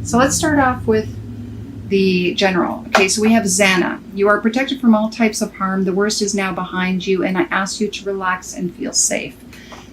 So let's start off with the general. Okay, so we have Xana. You are protected from all types of harm. The worst is now behind you, and I ask you to relax and feel safe.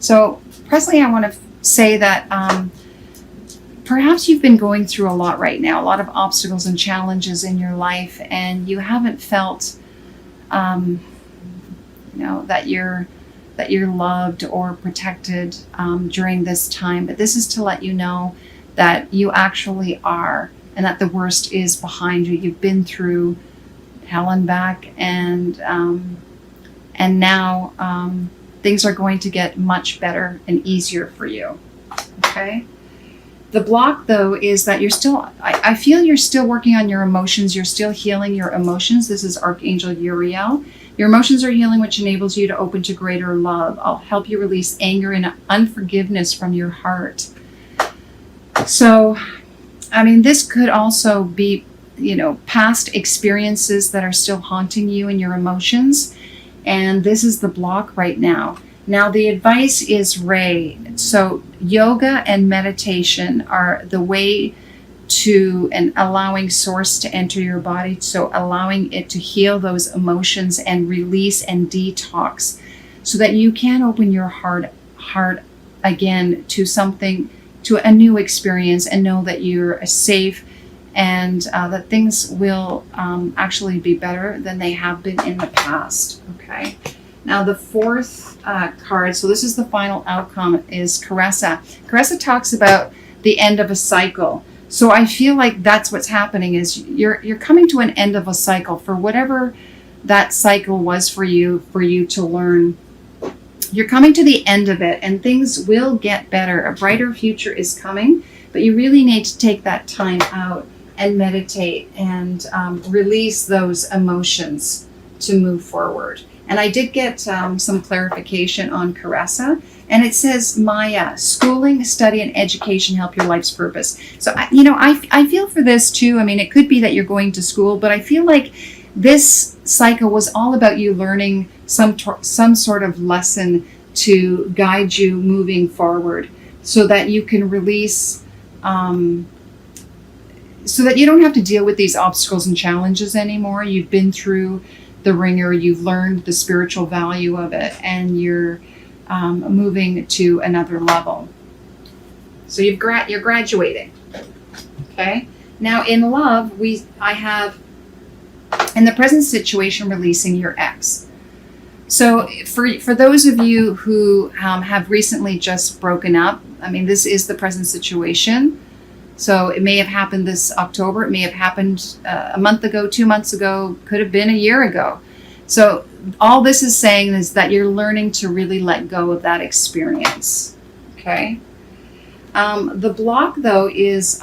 So presently, I want to say that perhaps you've been going through a lot right now, a lot of obstacles and challenges in your life, and you haven't felt, that you're loved or protected during this time. But this is to let you know that you actually are, and that the worst is behind you. You've been through hell and back, and now things are going to get much better and easier for you. Okay. The block, though, is that you're still, I feel you're still working on your emotions. You're still healing your emotions. This is Archangel Uriel. Your emotions are healing, which enables you to open to greater love. I'll help you release anger and unforgiveness from your heart. So, this could also be, past experiences that are still haunting you and your emotions. And this is the block right now. Now, the advice is Ray. So yoga and meditation are the way to, and allowing source to enter your body. So allowing it to heal those emotions and release and detox so that you can open your heart again to something, to a new experience, and know that you're safe and that things will actually be better than they have been in the past. Okay. Now the fourth card, so this is the final outcome, is Caressa. Caressa talks about the end of a cycle. So I feel like that's what's happening, is you're coming to an end of a cycle for whatever that cycle was for you to learn. You're coming to the end of it, and things will get better. A brighter future is coming, but you really need to take that time out and meditate and release those emotions to move forward. And I did get some clarification on Caressa, and it says, Maya, schooling, study, and education help your life's purpose. So, I feel for this too. It could be that you're going to school, but I feel like this cycle was all about you learning some sort of lesson to guide you moving forward, so that you can release, so that you don't have to deal with these obstacles and challenges anymore. You've been through the ringer, you've learned the spiritual value of it, and you're moving to another level. So you're graduating. Okay. Now in love, I have, in the present situation, releasing your ex. So for those of you who have recently just broken up, this is the present situation. So it may have happened this October. It may have happened a month ago, 2 months ago, could have been a year ago. So all this is saying is that you're learning to really let go of that experience. Okay. The block, though, is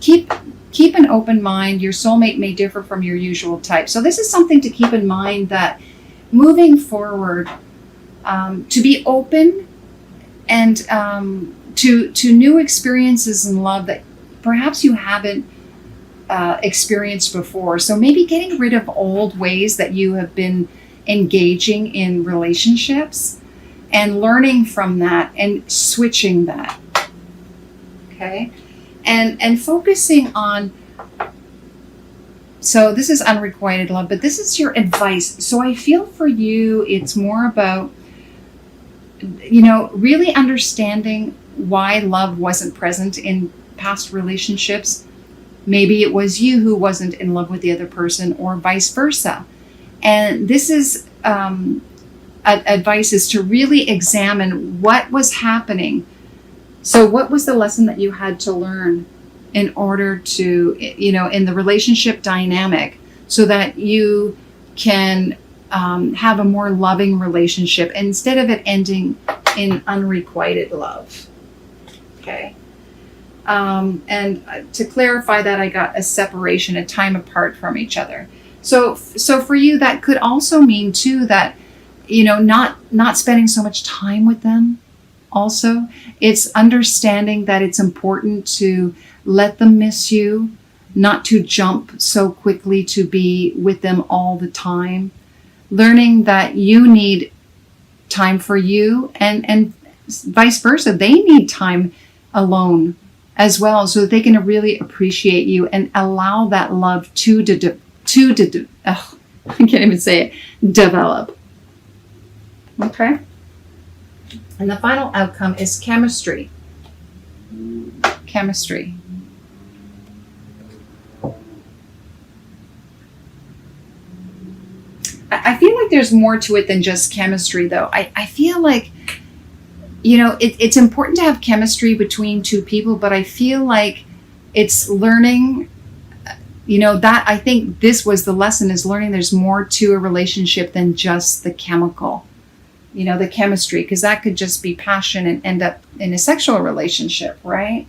keep an open mind. Your soulmate may differ from your usual type. So this is something to keep in mind, that moving forward, to be open and to new experiences in love that perhaps you haven't experienced before. So maybe getting rid of old ways that you have been engaging in relationships and learning from that and switching that. Okay. And focusing on, so this is unrequited love, but this is your advice. So I feel for you, it's more about, really understanding why love wasn't present in past relationships. Maybe it was you who wasn't in love with the other person, or vice versa. And this is advice is to really examine what was happening. So what was the lesson that you had to learn in order to, in the relationship dynamic, so that you can have a more loving relationship instead of it ending in unrequited love. Okay. And to clarify that, I got a separation, a time apart from each other. So for you, that could also mean too that, not spending so much time with them. Also, it's understanding that it's important to let them miss you, not to jump so quickly to be with them all the time. Learning that you need time for you, and vice versa. They need time alone as well, so that they can really appreciate you and allow that love I can't even say it, develop. Okay? And the final outcome is chemistry. Chemistry. I feel like there's more to it than just chemistry, though. I feel like, it's important to have chemistry between two people, but I feel like it's learning, that I think this was the lesson, is learning there's more to a relationship than just the chemical, the chemistry, because that could just be passion and end up in a sexual relationship, right?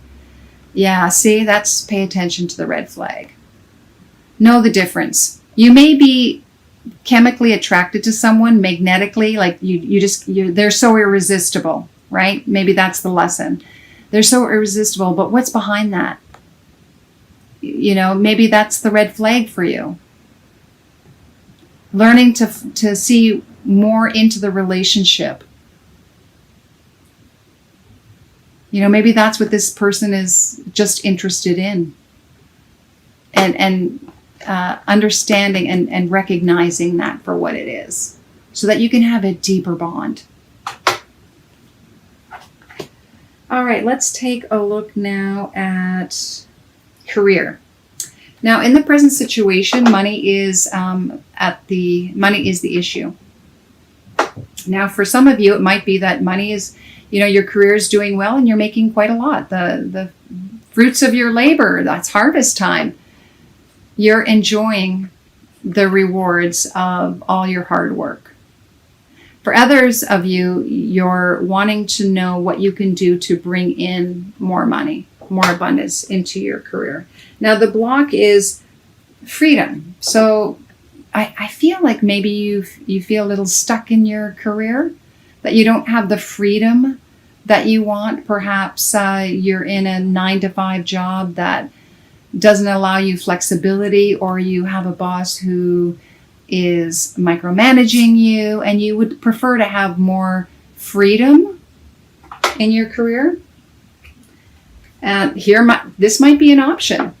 Yeah, see, that's pay attention to the red flag. Know the difference. You may be chemically attracted to someone magnetically, like they're so irresistible, right? Maybe that's the lesson. They're so irresistible, but what's behind that? Maybe that's the red flag for you. Learning to see more into the relationship. Maybe that's what this person is just interested in. And understanding and recognizing that for what it is, so that you can have a deeper bond. All right, let's take a look now at career. Now, in the present situation, money is the issue. Now, for some of you, it might be that money is, your career is doing well and you're making quite a lot. The fruits of your labor, that's harvest time. You're enjoying the rewards of all your hard work. For others of you, you're wanting to know what you can do to bring in more money, more abundance into your career. Now, the block is freedom. So I feel like maybe you feel a little stuck in your career, that you don't have the freedom that you want. Perhaps you're in a 9-to-5 job that doesn't allow you flexibility, or you have a boss who is micromanaging you, and you would prefer to have more freedom in your career. And this might be an option.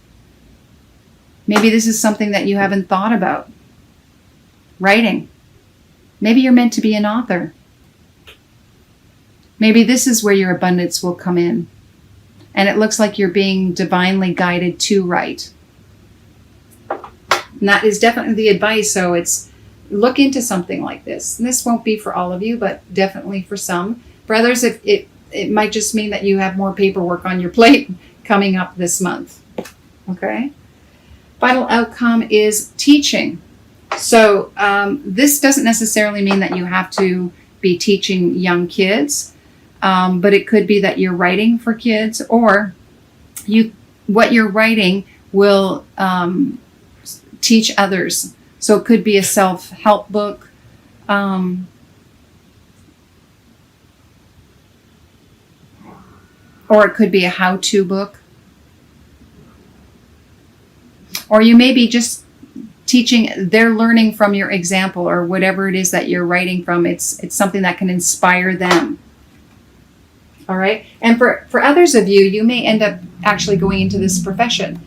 Maybe this is something that you haven't thought about. Writing. Maybe you're meant to be an author. Maybe this is where your abundance will come in. And it looks like you're being divinely guided to write. And that is definitely the advice. So look into something like this. And this won't be for all of you, but definitely for some. For others, it might just mean that you have more paperwork on your plate coming up this month. Okay? Final outcome is teaching. So this doesn't necessarily mean that you have to be teaching young kids, but it could be that you're writing for kids, or what you're writing will teach others. So it could be a self-help book. Or it could be a how-to book. Or you may be just teaching, they're learning from your example, or whatever it is that you're writing from. It's something that can inspire them. All right. And for others of you, you may end up actually going into this profession.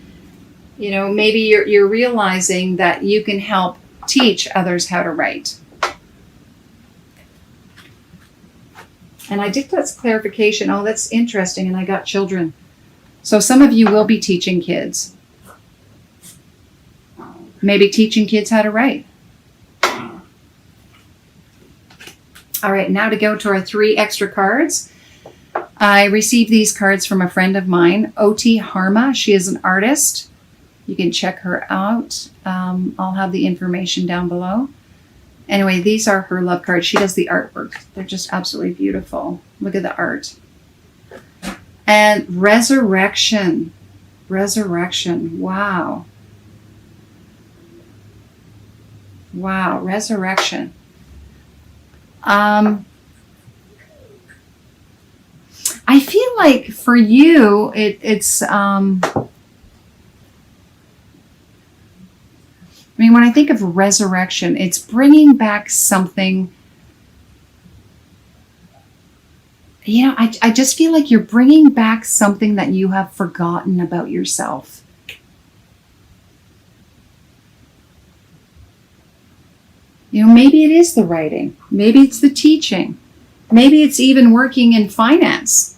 Maybe you're realizing that you can help teach others how to write. And I did that clarification. Oh, that's interesting. And I got children. So some of you will be teaching kids. Maybe teaching kids how to write. All right, now to go to our 3 extra cards. I received these cards from a friend of mine, Oti Harma. She is an artist. You can check her out. I'll have the information down below. Anyway, these are her love cards. She does the artwork. They're just absolutely beautiful. Look at the art. And resurrection. Resurrection. Wow. Wow, resurrection. I feel like for you, it's when I think of resurrection, it's bringing back something. you know, I just feel like you're bringing back something that you have forgotten about yourself. You know, maybe it is the writing. Maybe it's the teaching. Maybe it's even working in finance,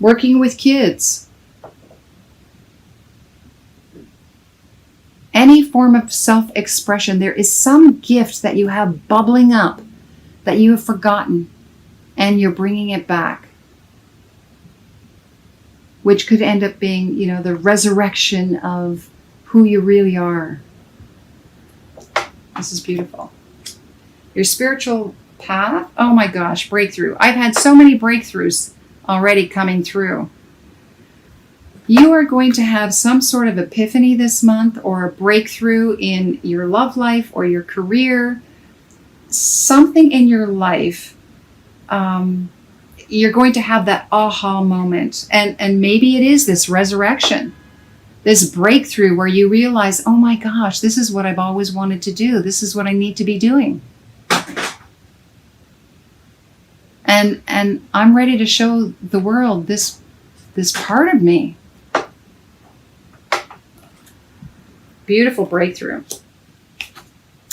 working with kids. Any form of self-expression, there is some gift that you have bubbling up that you have forgotten, and you're bringing it back, which could end up being, you know, the resurrection of who you really are. This is beautiful. Your spiritual path, oh my gosh, breakthrough. I've had so many breakthroughs already coming through. You are going to have some sort of epiphany this month, or a breakthrough in your love life or your career. Something in your life, you're going to have that aha moment. And maybe it is this resurrection, this breakthrough where you realize, oh my gosh, this is what I've always wanted to do. This is what I need to be doing. And I'm ready to show the world this part of me. Beautiful breakthrough.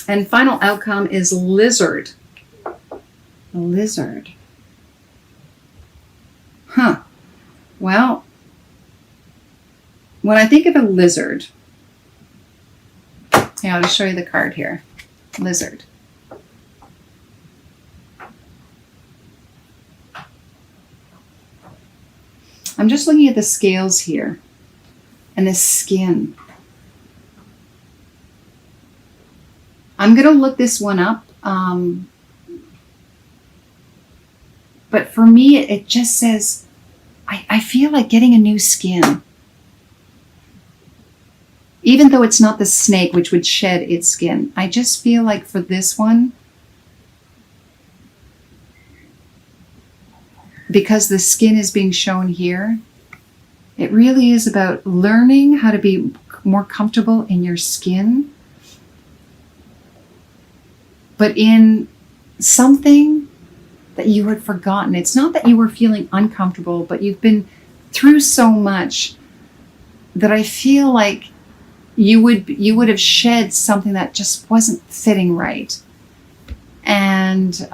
And final outcome is lizard. A lizard. Huh. Well, when I think of a lizard, yeah, I'll just show you the card here. Lizard. I'm just looking at the scales here and the skin. I'm going to look this one up. But for me, it just says, I feel like getting a new skin. Even though it's not the snake, which would shed its skin. I just feel like for this one, because the skin is being shown here, it really is about learning how to be more comfortable in your skin, but in something that you had forgotten. It's not that you were feeling uncomfortable, but you've been through so much that I feel like you would have shed something that just wasn't fitting right. And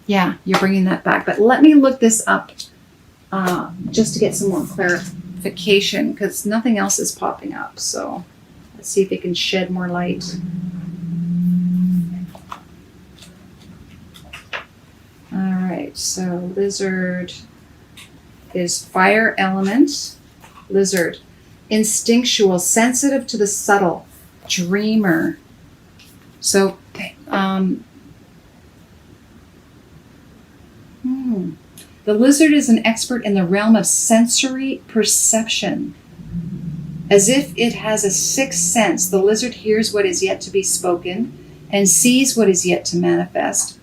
yeah, you're bringing that back. But let me look this up just to get some more clarification, because nothing else is popping up. So let's see if it can shed more light. All right, so lizard is fire element. Lizard, instinctual, sensitive to the subtle, dreamer. So the lizard is an expert in the realm of sensory perception. As if it has a sixth sense, the lizard hears what is yet to be spoken and sees what is yet to manifest.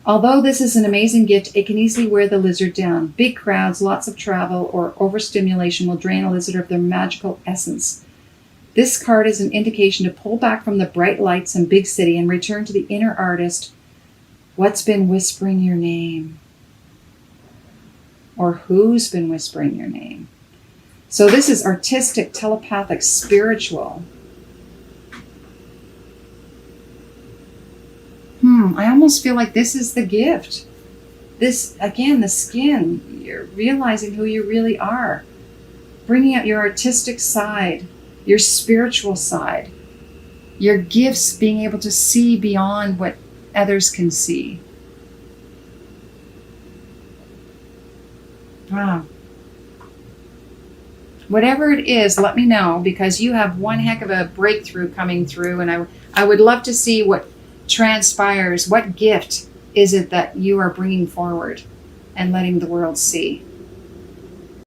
Although this is an amazing gift, it can easily wear the lizard down. Big crowds, lots of travel, or overstimulation will drain a lizard of their magical essence. This card is an indication to pull back from the bright lights and big city and return to the inner artist. What's been whispering your name? Or who's been whispering your name? So this is artistic, telepathic, spiritual. I almost feel like this is the gift. This, again, the skin. You're realizing who you really are. Bringing out your artistic side, your spiritual side, your gifts, being able to see beyond what others can see. Wow. Whatever it is, let me know, because you have one heck of a breakthrough coming through, and I would love to see what transpires. What gift is it that you are bringing forward and letting the world see?